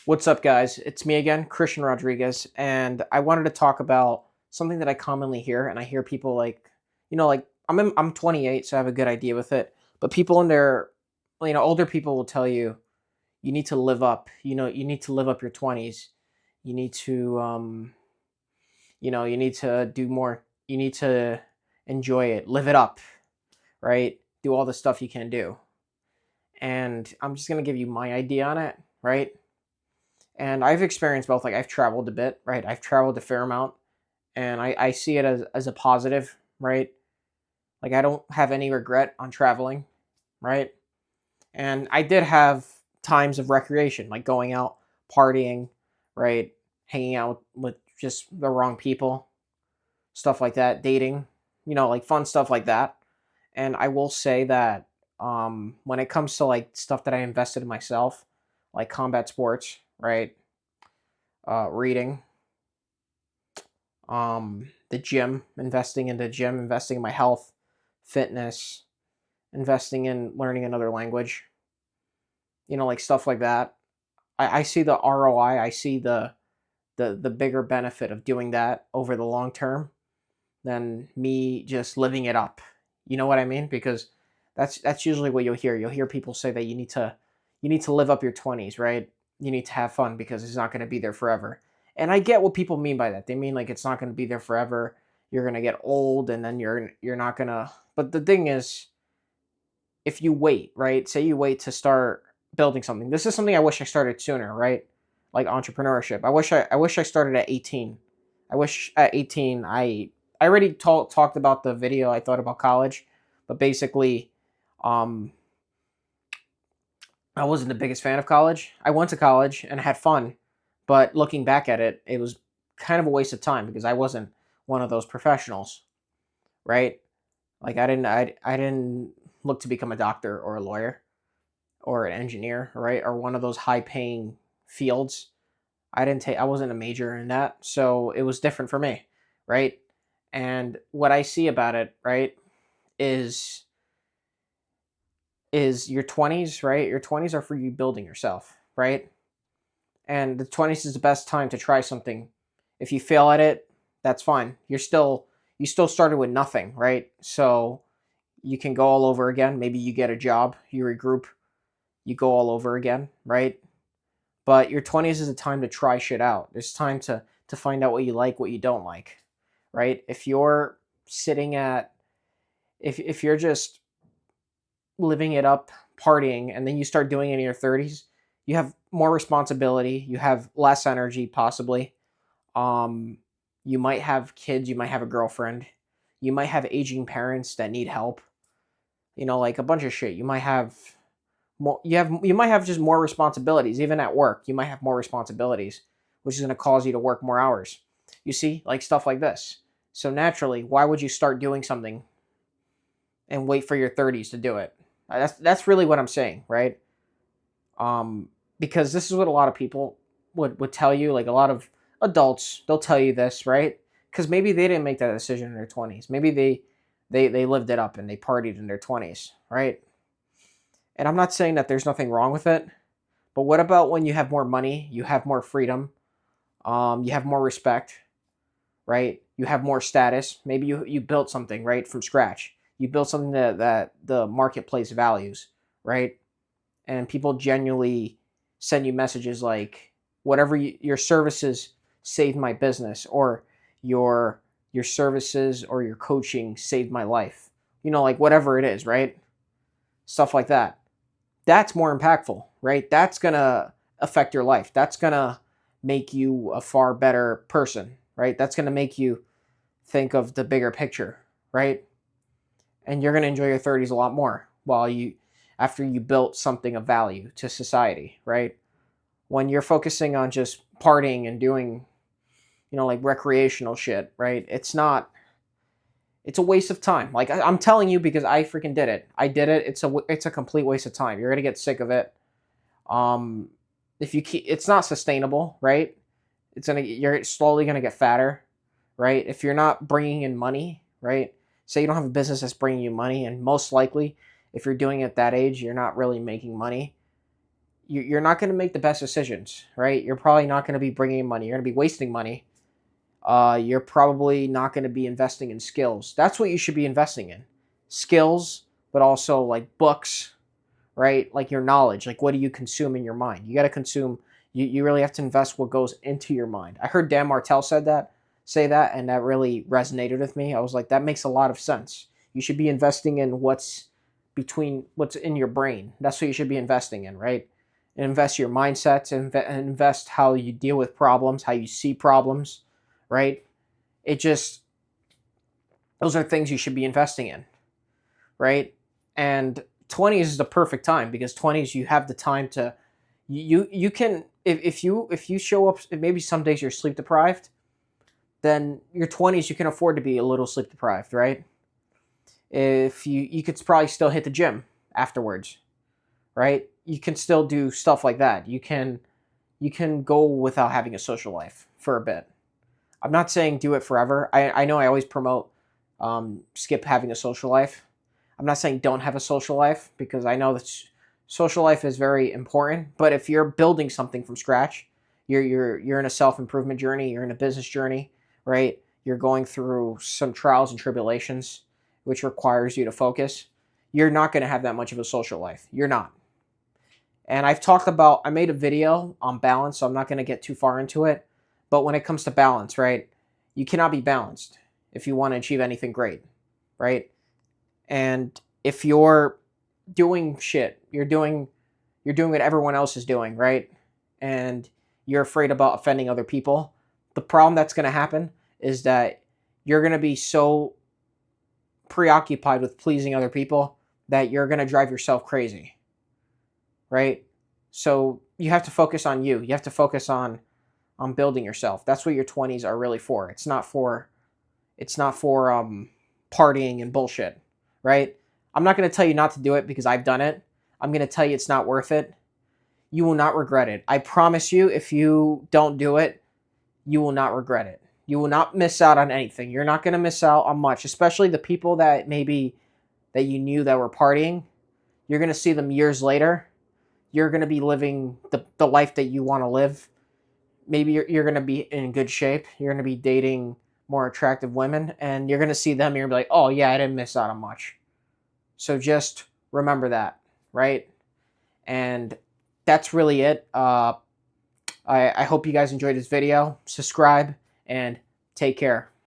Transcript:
What's up, guys? It's me again, Christian Rodriguez, and I wanted to talk about something that I commonly hear, and I hear people like, I'm 28, so I have a good idea with it. But people in their, older people will tell you, you need to live up. You need to live up your 20s. You need to, you need to do more. You need to enjoy it, live it up, right? Do all the stuff you can do. And I'm just gonna give you my idea on it, right? And I've experienced both. Like I've traveled a bit, right? I've traveled a fair amount, and I see it as a positive, right? Like I don't have any regret on traveling, right? And I did have times of recreation, like going out, partying, right? Hanging out with just the wrong people, stuff like that, dating, like fun stuff like that. And I will say that when it comes to like stuff that I invested in myself, like combat sports, right? Reading, the gym, investing in the gym, investing in my health, fitness, investing in learning another language, like stuff like that. I see the ROI. I see the bigger benefit of doing that over the long term than me just living it up. You know what I mean? Because that's usually what you'll hear. You'll hear people say that you need to live up your 20s, right? You need to have fun because it's not going to be there forever. And I get what people mean by that. They mean like it's not going to be there forever. You're going to get old and then you're not going to. But the thing is, if you wait, right? Say you wait to start building something. This is something I wish I started sooner, right? Like entrepreneurship. I wish I started at 18. I wish at 18 I already talked about the video I thought about college, but basically um I wasn't the biggest fan of college. I went to college and had fun, but looking back at it, it was kind of a waste of time because I wasn't one of those professionals, right? Like I didn't look to become a doctor or a lawyer or an engineer, right? Or one of those high paying fields. I wasn't a major in that, so it was different for me, right? And what I see about it, right, is is your 20s, right? Your 20s are for you building yourself, right? And the 20s is the best time to try something. If you fail at it, that's fine. You still started with nothing, right? So you can go all over again. Maybe you get a job, you regroup, you go all over again, right? But your 20s is a time to try shit out. It's time to find out what you like, what you don't like, right? If you're sitting at if you're just living it up, partying, and then you start doing it in your 30s, you have more responsibility, you have less energy possibly. Um you might have kids, you might have a girlfriend, you might have aging parents that need help, like a bunch of shit. You might have you might have just more responsibilities even at work. You might have more responsibilities, which is going to cause you to work more hours. You see, like stuff like this. So naturally, why would you start doing something and wait for your 30s to do it? That's really what I'm saying, right? Because this is what a lot of people would tell you. Like a lot of adults, they'll tell you this, right? Because maybe they didn't make that decision in their 20s. Maybe they lived it up and they partied in their 20s, right? And I'm not saying that there's nothing wrong with it, but what about when you have more money, you have more freedom, you have more respect, right? You have more status. Maybe you built something right from scratch. You built something that the marketplace values, right? And people genuinely send you messages like, whatever your services saved my business, or your your services or your coaching saved my life. Like whatever it is, right? Stuff like that. That's more impactful, right? That's going to affect your life. That's going to make you a far better person, right? That's going to make you think of the bigger picture, right? And you're going to enjoy your 30s a lot more after you built something of value to society, right? When you're focusing on just partying and doing, like recreational shit, right? It's a waste of time. Like I'm telling you because I freaking did it. I did it. It's a complete waste of time. You're going to get sick of it. Um, if you keep, it's not sustainable, right? You're slowly gonna get fatter, right? If you're not bringing in money, right? Say you don't have a business that's bringing you money, and most likely, if you're doing it at that age, you're not really making money. you're not going to make the best decisions, right? You're probably not going to be bringing in money. You're going to be wasting money. You're probably not going to be investing in skills. That's what you should be investing in. Skills, but also like books, right? Like your knowledge. Like what do you consume in your mind? You got to consume, you really have to invest what goes into your mind. I heard Dan Martell say that, and that really resonated with me. I was like, that makes a lot of sense. You should be investing in what's in your brain. That's what you should be investing in, right? Invest your mindset, invest how you deal with problems, how you see problems, right? It just, those are things you should be investing in, right? And 20s is the perfect time because 20s you have the time to, you can, if you show up, if maybe some days you're sleep deprived, then your 20s you can afford to be a little sleep deprived, right? If you could probably still hit the gym afterwards, right? You can still do stuff like that. You can go without having a social life for a bit. I'm not saying do it forever. I know I always promote skip having a social life. I'm not saying don't have a social life because I know that social life is very important. But if you're building something from scratch, you're in a self improvement journey. You're in a business journey, right? You're going through some trials and tribulations, which requires you to focus. You're not going to have that much of a social life. You're not. And I made a video on balance, so I'm not going to get too far into it. But when it comes to balance, right, you cannot be balanced if you want to achieve anything great, right? And if you're doing shit, you're doing what everyone else is doing, right? And you're afraid about offending other people. The problem that's going to happen is that you're going to be so preoccupied with pleasing other people that you're going to drive yourself crazy, right? So you have to focus on you. You have to focus on building yourself. That's what your 20s are really for. It's not for partying and bullshit, right? I'm not going to tell you not to do it because I've done it. I'm going to tell you it's not worth it. You will not regret it. I promise you, if you don't do it, you will not regret it. You will not miss out on anything. You're not going to miss out on much, especially the people that maybe that you knew that were partying. You're going to see them years later. You're going to be living the life that you want to live. Maybe you're going to be in good shape. You're going to be dating more attractive women, and you're going to see them and you're going to be like, oh, yeah, I didn't miss out on much. So just remember that, right? And that's really it. I hope you guys enjoyed this video. Subscribe and take care.